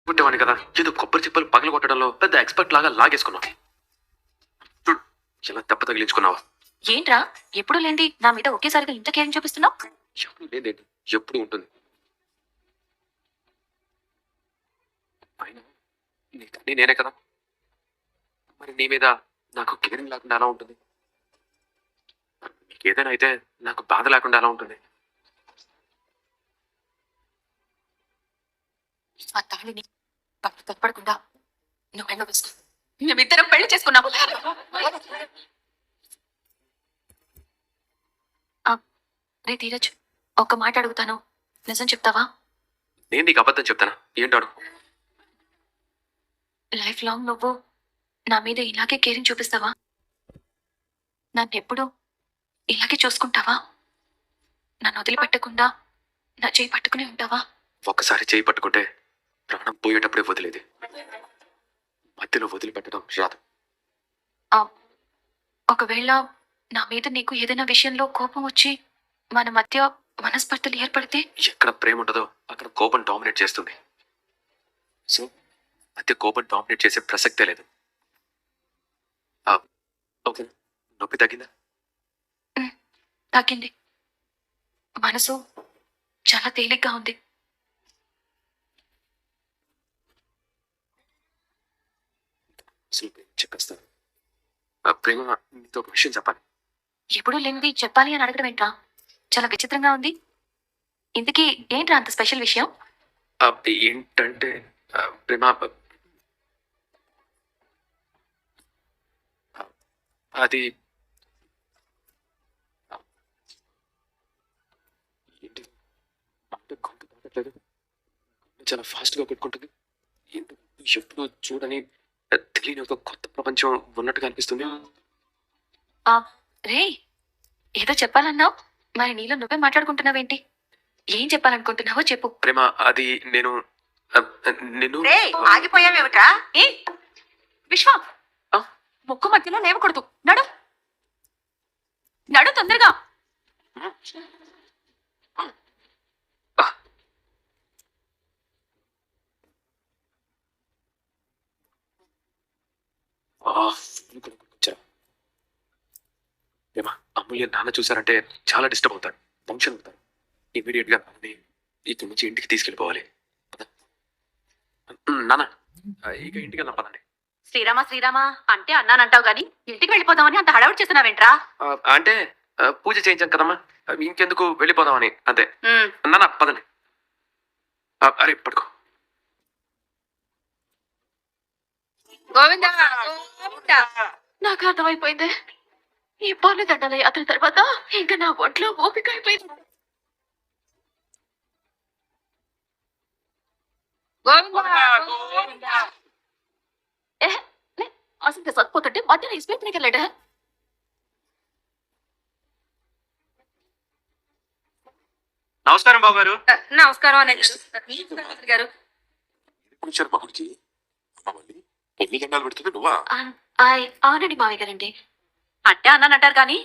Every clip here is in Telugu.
కొట్టేవాడిని కదా, ఏదో కొబ్బరి చిప్పలు పగలు కొట్టడంలో పెద్ద ఎక్స్పర్ట్ లాగా లాగేసుకున్నావు. చూడు, ఎలా దెబ్బ తగిలించుకున్నావా. ఏంట్రా ఎప్పుడు లేంది నా మీద ఒకేసారిగా ఇంత కేరింగ్ చూపిస్తున్నావు? ఎప్పుడు లేదేంటి, ఎప్పుడు ఉంటుంది. అయినా నీకన్నీ నేనే కదా, మరి నీ మీద నాకు కేరింగ్ లేకుండా ఎలా ఉంటుంది? నీకేదైనా అయితే నాకు బాధ లేకుండా ఎలా ఉంటుంది? ఆ తాళిని పట్టు తప్పడకుండా నువ్వు వెళ్ళ వేసుకో. మేమిద్దరం పెళ్లి చేసుకున్నాము. రే ధీరజ్, ఒక్క మాట అడుగుతాను, నిజం చెప్తావా? నేను నీకు అబద్ధం చెప్తానా? ఏంటాడు? లైఫ్ లాంగ్ నువ్వు నా మీద ఇలాగే కేరింగ్ చూపిస్తావా? నన్ను ఎప్పుడు ఇలాగే చూసుకుంటావా? నన్ను వదిలిపెట్టకుండా నా చేయి పట్టుకుని ఉంటావా? ఒక్కసారి చేయి పట్టుకుంటే ప్రాణం పోయేటప్పుడే వదిలేది, మధ్యలో వదిలిపెట్టడం రాదు. ఆ, ఒకవేళ నా మీద నీకు ఏదైనా విషయంలో కోపం వచ్చి మన మధ్య మనస్పర్ధలు ఏర్పడితే? ఎక్కడ ప్రేమ ఉంటుందో అక్కడ కోపం డామినేట్ చేస్తుంది. సో మధ్య కోపం డామినేట్ చేసే ప్రసక్తే లేదు. ఓకే, నొప్పి తగ్గిందా? తగ్గింది. మనసు చాలా తేలిగ్గా ఉంది. చెప్పేస్తాను. ప్రేమ, నీతో ఒక విషయం చెప్పాలి. ఎప్పుడూ లేనిది చెప్పాలి అని అడగడం ఏంట్రా? చాలా విచిత్రంగా ఉంది. ఇంతకీ ఏంట్రా అంత స్పెషల్ విషయం? ఏంటంటే ప్రేమ, అది ఏంటి, మాట గొంతు దాటట్లేదు, చాలా ఫాస్ట్గా కొట్టుకుంటుంది. ఏంటి, ఎప్పుడు చూడని తెలియని ఒక కొత్త ప్రపంచం ఉన్నట్టుగా అనిపిస్తుంది. రే, ఏదో చెప్పాలన్నావు, మరి నీలో నువ్వే మాట్లాడుకుంటున్నావేంటి? ఏం చెప్పాలనుకుంటున్నావో చెప్పు. ప్రేమ, అది నేను నిన్ను ఆగిపోయావేమిట్రా? ఏ విశ్వ, ముక్కు మధ్యలో లేవకూడదు. నడు నడు తొందరగా. ప్రేమ, అమూల్య నాన్న చూసారంటే చాలా డిస్టర్బ్ అవుతారు, టెన్షన్ అవుతారు. ఇమీడియట్ గా ఇక్కడి నుంచి ఇంటికి తీసుకెళ్ళిపోవాలి. నాన్న, ఇక ఇంటికి వెళ్దాం పదండి. శ్రీరామ శ్రీరామ అంటే అన్నానంటావు గాని ఇంటికి వెళ్ళిపోదామని అంత హడావుడి చేస్తున్నావేంట్రా? అంటే పూజ చేయించాం కదమ్మా, ఇంకెందుకు వెళ్ళిపోదామని అంతే. నాన్న పదండి. అరే పడుకో. గోవిందా గోవిందా. నాకు అర్థమైపోయింది. ఈ పనులు దండల యాత్ర తర్వాత ఇంకా నా ఒంట్లో ఓపిక అయిపోయింది. అసలు సత్పోతుంటే మధ్యలో ఇస్పెట్ వెళ్ళాడా? నమస్కారం బాబు గారు. నమస్కారం అన్నయ్య గారు. బాబుకి ఎన్ని గంటలు పెడుతుంది నువ్వా? అవునండి మావయ్య గారండి. అంటే అన్నానంటారు కానీ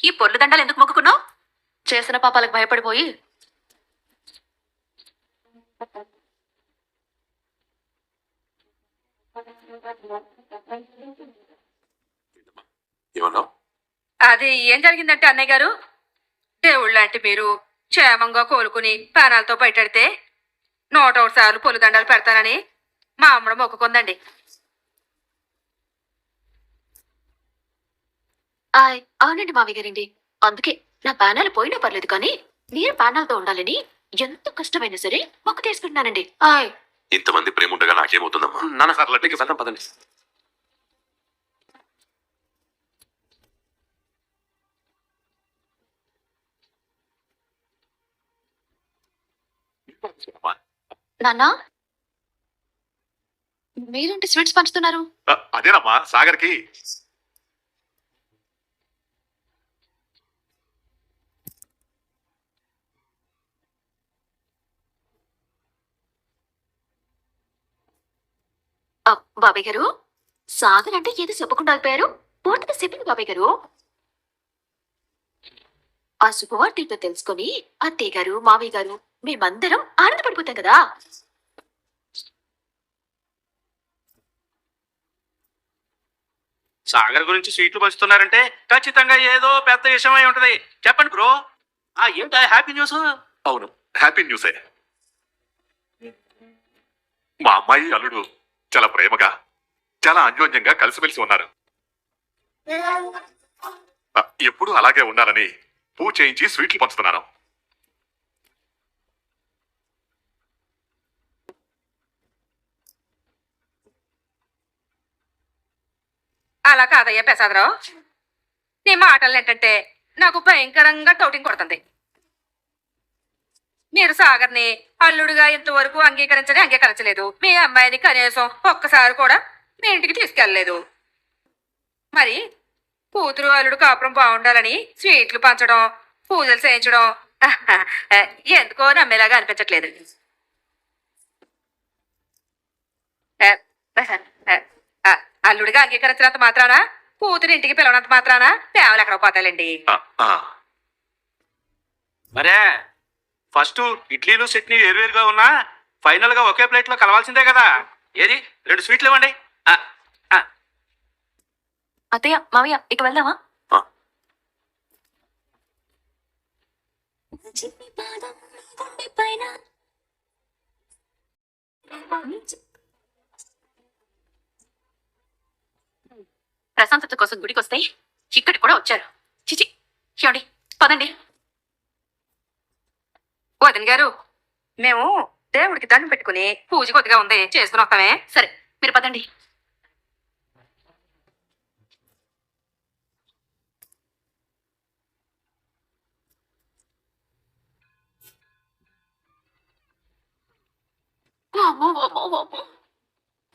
ఈ పొర్లు దండాలు ఎందుకు మొక్కుకున్నావు? చేసిన పాపాలకు భయపడిపోయి. అది ఏం జరిగిందంటే అన్నయ్య గారు, దేవుళ్ళంటే మీరు క్షేమంగా కోలుకుని ప్రాణాలతో బయటడితే 101 సార్లు పొలు దండాలు పెడతానని మా అమ్మడు మొక్కుకుందండి. అవునండి మావయ్య గారండి. అందుకే నా ప్రాణాలు పోయినా పర్లేదు కానీ మీరు ప్రాణాలతో ఉండాలని ఎంత కష్టమైనా సరే మొక్కు తీసుకుంటున్నానండి. ఇంతమంది ప్రేమ ఉండగా నాకేమవుతుందమ్మా? నాన్న సార్ లడ్డుకి వెళ్దాం పదండి. నాన్న, మీరేంటి స్వీట్స్ పంచుతున్నారు? అదేనమ్మా సాగర్ కి. బాబాయ్ గారు, సాగర్ అంటే ఏదో చెప్పకుండా అయిపోయారు. పూర్తిగా చెప్పింది బాబాయ్ గారు. ఆ శుభవార్త తెలుసుకొని అత్తయ్య గారు మావయ్య గారు మేమందరం ఆనందపడిపోతాం కదా. సాగర్ గురించి స్వీట్లు పంచుతున్నారంటే ఖచ్చితంగా ఏదో పెద్ద విషయం అయి ఉంటది. చెప్పండి బ్రో. ఏంటా హ్యాపీ న్యూస్? అవును, హ్యాపీ న్యూసే. మా అమ్మాయి అల్లుడు చాలా ప్రేమగా, చాలా అన్యోన్యంగా కలిసిమెలిసి ఉన్నారు. ఎప్పుడు అలాగే ఉండాలని పూజ చేయించి స్వీట్లు పంచుతున్నాను. అలా కాదయ్యా ప్రసాదరావు, నీ మాటలు ఏంటంటే నాకు భయంకరంగా టౌటింగ్ కొడుతుంది. మీరు సాగర్ని అల్లుడుగా ఇంతవరకు అంగీకరించలేదు. మీ అమ్మాయిని కనీసం ఒక్కసారి కూడా మీ ఇంటికి తీసుకెళ్ళలేదు. మరి కూతురు అల్లుడు కాపురం బాగుండాలని స్వీట్లు పంచడం, పూజలు చేయించడం ఎందుకో నమ్మేలాగా అనిపించట్లేదు. అల్లుడిగా అంగీకరించినంత మాత్రాన, కూతురు ఇంటికి పిలవనంత మాత్రాన పేవలు ఎక్కడ పోతాయండి. మరే ఫస్ట్ ఇడ్లీలు చట్నీ వేరువేరుగా ఉన్నా ఫైనల్ గా ఒకే ప్లేట్ లో కలవాల్సిందే కదా. ఏది 2 స్వీట్లు ఇవ్వండి. అత్తయ్య, మావయ్య, ఇక వెళ్దామా? ప్రశాంతత కోసం గుడికి వస్తే ఇక్కడికి కూడా వచ్చారు. చిచి, చూడండి, పదండి. వదిన గారు, మేము దేవుడికి దండం పెట్టుకుని పూజ కొద్దిగా ఉంది, చేసుకుని వస్తామే. సరే, మీరు పదండి.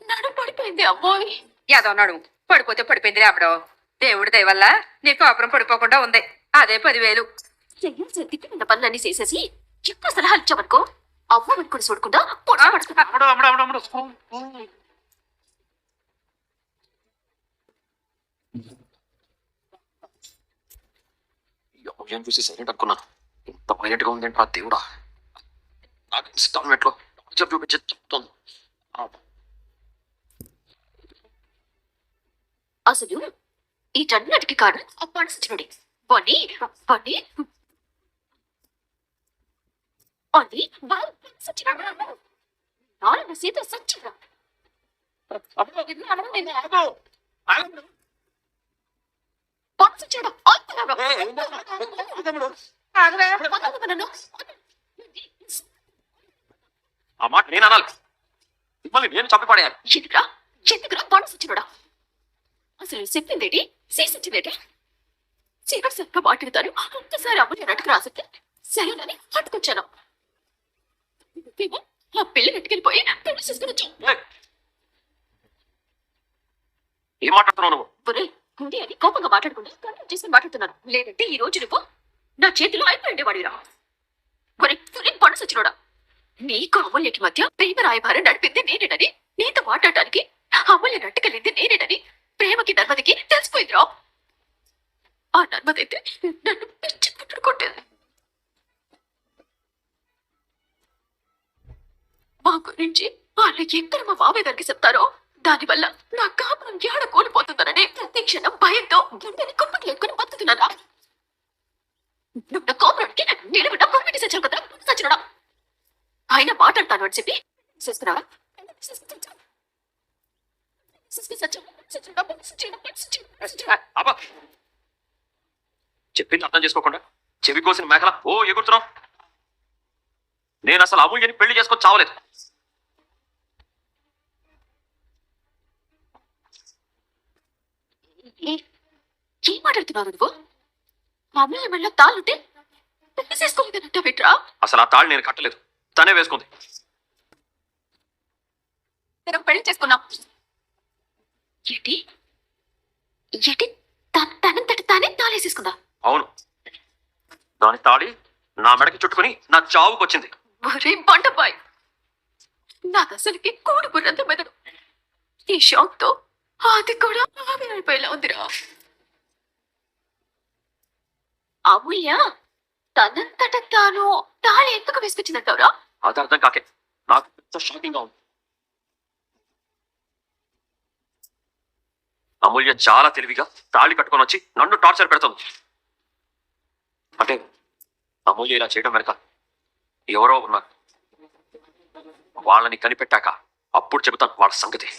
నడు పడిపోయింది అమ్మాయి. ఏదన్నాడు పడిపోతే పడిపోయింది రావడం. దేవుడి దయ వల్ల నీ కాపురం పడిపోకుండా ఉంది. అదే 10,000. చెయ్యాల్సిన తిప్పిన పనులన్నీ చేసేసి ఎక్కువ సలహాలు ఇచ్చామనుకో, అమ్మ వెనుకుని చూడకుండా పొడి పడుతున్నా. ఏం చూసి సైలెంట్ అనుకున్నా. ఇంత వైలెంట్ గా ఉందేంటి ఆ దేవుడా. నాకు ఇన్స్టాల్మెంట్ లో చూపించి చెప్తుంది. అసలు ఈ జన్మటికి కారణం ఆ పనసచ్చినుడి. బన్నీ బన్నీ అది నాలుగు సీత సచ్చిరా. పనసచ్చాడు. ఆ మాట నేను అనాలి. మిమ్మల్ని నేను చంపిపడేయాలి. ఎందుకురా ఎందుకురా పనసచ్చినుడా? అసలు చెప్పిందేటి, చేసొచ్చిందేటి? చీకటి సరిగ్గా మాట్లాడతాను. ఒక్కసారి అమ్మని నటుకు రాసితే సరేనని హట్టుకొచ్చాను. ఆ పిల్ల నెట్టుకెళ్ళిపోయి పెళ్లి చేసుకుని వచ్చాను. ఏం మాట్లాడుతున్నావు నువ్వు? బుర్రే ఉంది అని కోపంగా మాట్లాడకుండా కంట్రోల్ చేసుకుని మాట్లాడుతున్నాను. లేదంటే ఈ రోజు నువ్వు నా చేతిలో అయిపోయిండే వాడిరా. బుర్రే బుర్రే పనసచ్చినోడా, నీకు అమూల్యకి మధ్య ప్రేమ రాయబారం నడిపింది నేనేనని, నీతో మాట్లాడటానికి అమూల్య నట్టుకెళ్ళింది నేనేనని ప్రేమకి నర్మదికి తెలిసిపోయిందిరా. ఆ నర్మద అయితే నన్ను పిచ్చి పుట్టుడు కొట్టేది. మా గురించి వాళ్ళు ఎక్కడ మా మామయ్య గారికి చెప్తారో దానివల్ల నా కాపురం ఏడ కోల్పోతుందనని ప్రతి క్షణం భయంతో గుండెని కుప్పకి ఎక్కుని బతుకుతున్నారా. నువ్వు నా కోపరానికి నిలబడ్డ కొమ్మిటి సచ్చావు కదా, సచ్చినడా. ఆయన మాట్లాడతాను అని చెప్పి చేస్తున్నావా? చెప్పింది అర్థం చేసుకోకుండా చెవి కోసిన మేకల ఎగురుతున్నావు. నేను అసలు అమూల్యని పెళ్లి చేసుకొని చావలేదు. ఏం మాట్లాడుతున్నావు నువ్వు? అమూల్య మెళ్ళ తాళుంటే పెళ్లి చేసుకోలేదనంట బిడ్రా. అసలు ఆ తాళి నేను కట్టలేదు, తనే వేసుకుంది. నేను పెళ్లి చేసుకున్నాం. ఏంటి ఏంటి తనంతట తానే తాళేసేసుకుందా? అవును, దాని తాళి నా మెడకి చుట్టుకుని నా చావుకు వచ్చింది. ఒరే బండబాయ్, నాకు అసలుకి కోడి బుర్రంత మెదడు. ఈ షాక్ తో అది కూడా ఆవిరైపోయేలా ఉందిరా. అమూల్య తనంతట తాను తాళి ఎందుకు వేసుకొచ్చిందంటావురా? అది అర్థం కాకే నాకు పెద్ద షాకింగ్ గా ఉంది. అమూల్య చాలా తెలివిగా తాళి కట్టుకొని వచ్చి నన్ను టార్చర్ పెడుతుంది. అంటే అమూల్య ఇలా చేయడం వెనక ఎవరో ఉన్నారు. వాళ్ళని కనిపెట్టాక అప్పుడు చెబుతాను వాళ్ళ సంగతి.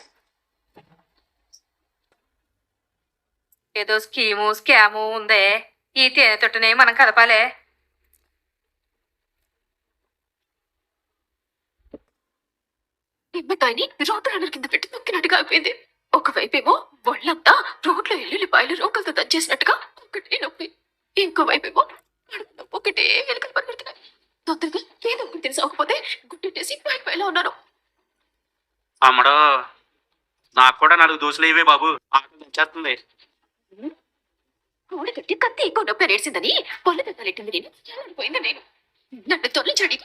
ఏదో స్కీము స్కాము ఉందే. ఈ తేనె తొట్టునే మనం కదపాలే. నిమ్మకాయని రోడ్డు రన్నర్ కింద పెట్టి తొక్కినట్టుగా అయిపోయింది. ఒకవైపేమో ఒళ్ళంతా రోడ్లో ఎల్లుల్లిపాయలు రోకలతో దంచేసినట్టుగా ఒకటే నొప్పి, ఇంకోవైపేమో కడుపు నొప్పి ఒకటే వెనుకలు పరిగెడుతున్నాయి. తొందరగా ఏదో ఒకటి తెలిసి అవ్వకపోతే గుట్టెట్టేసి బయట ఉన్నాను. అమ్మడో, నాకు కూడా 4 దోశలు ఇవే బాబు, ఆకలి దంచేస్తుంది. కోడి కట్టి కత్తి ఎక్కువ నొప్పి రేడ్చిందని పొల్ల దెబ్బలెట్టింది నేను. పోయింది నేను నన్ను తొలగించండి.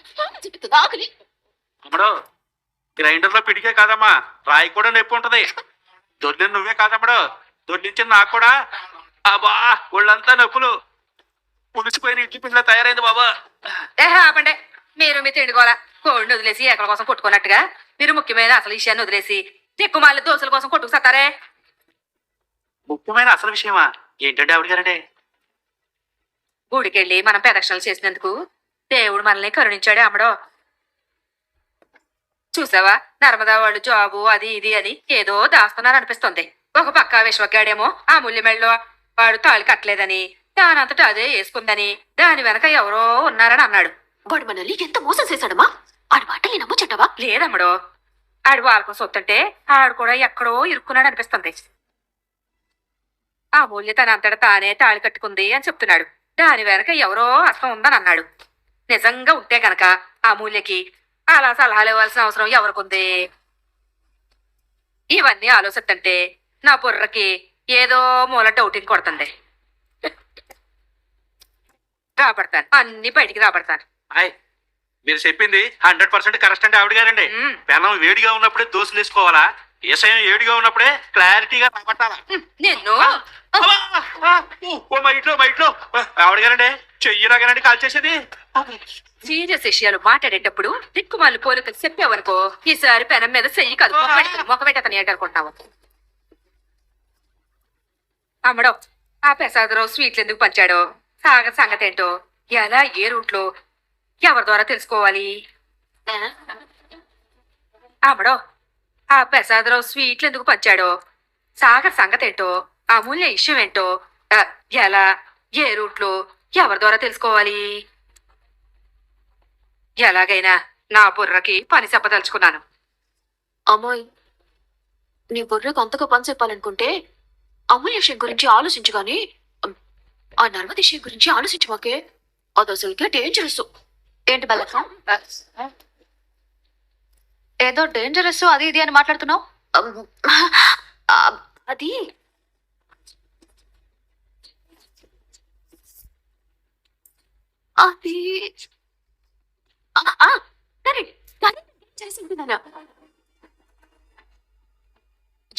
చెప్తుంది ఆకలి. అమ్మడో, గ్రైండర్ లో పిడికే కాదమ్మా, రాయి కూడా నొప్పి ఉంటది. దొర్లిన నువ్వే కాదమ్మడో, దొర్లించింది నాకు కూడా. అబ్బా, ఒళ్ళంతా నొప్పులు. పులిసిపోయిన ఇడ్లీ పిండిలో తయారైంది బాబా. ఆపండి. మీరు మీ తిండికోవాలా కోడిని వదిలేసి ఎక్కల కోసం కొట్టుకున్నట్టుగా మీరు ముఖ్యమైన అసలు విషయాన్ని వదిలేసి దిక్కుమాలి దోశల కోసం కొట్టుకు సత్తారే. ముఖ్యమైన అసలు విషయమా ఏంటంటే ఆవిడ గారంటే? గుడికెళ్ళి మనం ప్రదక్షిణలు చేసినందుకు దేవుడు మనల్ని కరుణించాడే అమ్మడో. చూసావా, నర్మదా వాళ్ళు జాబు అది ఇది అని ఏదో దాస్తున్నారు అనిపిస్తుంది. ఒక పక్క విశ్వగాడేమో ఆ ముల్లిమెళ్ళలో వాడు తాళి కట్టలేదని దానంతటా అదే వేసుకుందని దాని వెనక ఎవరో ఉన్నారని అన్నాడు. వాడు మనల్ని ఎంత మోసం చేశాడమ్మా? ఆడి మాటల్ని నమ్మచ్చటవా? లేదమ్మడో, ఆడు వాళ్ళకు సొత్తుంటే ఆడు కూడా ఎక్కడో ఇరుక్కున్నాడు అనిపిస్తుంది. ఆ మూల్య తనంతట తానే తాళి కట్టుకుంది అని చెప్తున్నాడు. దాని వెనక ఎవరో అర్థం ఉందని అన్నాడు. నిజంగా ఉంటే గనక ఆ మూల్యకి అలా సలహాలు ఇవ్వాల్సిన అవసరం ఎవరికుంది? ఇవన్నీ ఆలోచిస్తుంటే నా బుర్రకి ఏదో మూల డౌటింగ్ కొడుతుంది. రాబడతాను, అన్ని బయటికి రాబడతాను. హాయ్, మీరు చెప్పింది 100% కరెక్ట్ అంటే ఆవిడ గారండి. పెనం వేడిగా ఉన్నప్పుడే దోశలు వేసుకోవాలా, ఏసయం ఏడిగా ఉన్నప్పుడే క్లారిటీగా రాబట్టాలా. నిన్ను మా ఇంట్లో ఆవిడ గారండి చెయ్యిలాగానండి కాల్ చేసేది. సీరియస్ విషయాలు మాట్లాడేటప్పుడు దిక్కుమాలు పోలికలు చెప్పావనుకో ఈసారి పెనం మీద చెయ్యి కాదు మొక్క పెట్టని అనుకుంటున్నావు. అమ్మడో, ఆ ప్రసాదరావు స్వీట్లు ఎందుకు పంచాడో, సాగర్ సంగతి ఏంటో, ఎలా ఏ రూట్లో ఎవరి ద్వారా తెలుసుకోవాలి? అమ్మడో, ఆ ప్రసాదరావు స్వీట్లు ఎందుకు పంచాడో, సాగర్ సంగతి ఏంటో, అమూల్య విషయం ఏంటో ఎలా ఏ రూట్లో ఎవరి ద్వారా తెలుసుకోవాలి? ఎలాగైనా నా బుర్రకి పని చెప్పదలుచుకున్నాను. అమ్మాయి, నీ బుర్రకు అంతగా పని చెప్పాలనుకుంటే అమూల్య విషయం గురించి ఆలోచించు గాని ఆ నర్మద విషయం గురించి ఆలోచించమాకే. అది అసలుకే డేంజరస్. ఏంటి బలక ఏదో డేంజరస్ అది ఇది అని మాట్లాడుతున్నావు? అది అది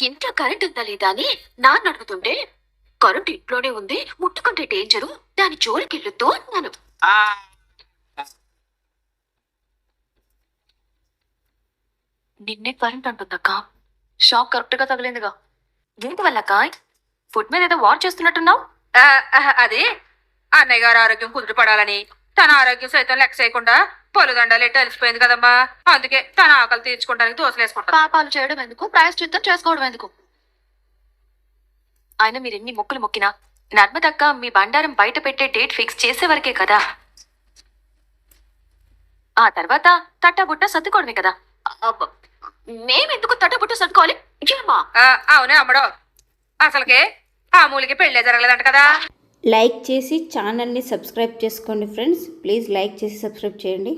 ఇంట్లో కరెంట్ ఉందా లేదా అని నాన్న అడుగుతుంటే కరెంట్ ఇంట్లోనే ఉంది, ముట్టుకుంటే డేంజరు, దాని జోలికి వెళ్ళొద్దు అన్నాను. నిన్నే కరెంట్ అంటుందక్క. షాక్ కరెక్ట్ గా తగిలిందిగా. ఏంటి వల్లక్క ఫుడ్ మీద ఏదో వార్ చేస్తున్నట్టున్నావు? అది అన్నయ్య గారు ఆరోగ్యం కుదుటపడాలని తన ఆరోగ్యం సైతం లెక్క చేయకుండా పొలుదండాలు ఎట్టు అలిసిపోయింది కదమ్మా. అందుకే తన ఆకలి తీర్చుకోవడానికి దోశలేసుకుంటా. పాపాలు చేయడం ఎందుకు, ప్రాయశ్చిత్తం చేసుకోవడం ఎందుకు? ఆయన మీరు ఎన్ని మొక్కులు మొక్కినా నర్మదక్క మీ బండారం బయట పెట్టే డేట్ ఫిక్స్ చేసే వరకే కదా. ఆ తర్వాత తట్టబుట్ట సర్దుకోవడమే కదా. మేమెందుకు తట్టబుట్ట సర్దుకోవాలి? అవునే అమ్మడో, అసలుకే ఆ మూలికి పెళ్ళే జరగలేదంట కదా. లైక్ చేసి ఛానల్ని సబ్స్క్రైబ్ చేసుకోండి ఫ్రెండ్స్. ప్లీజ్ లైక్ చేసి సబ్స్క్రైబ్ చేయండి.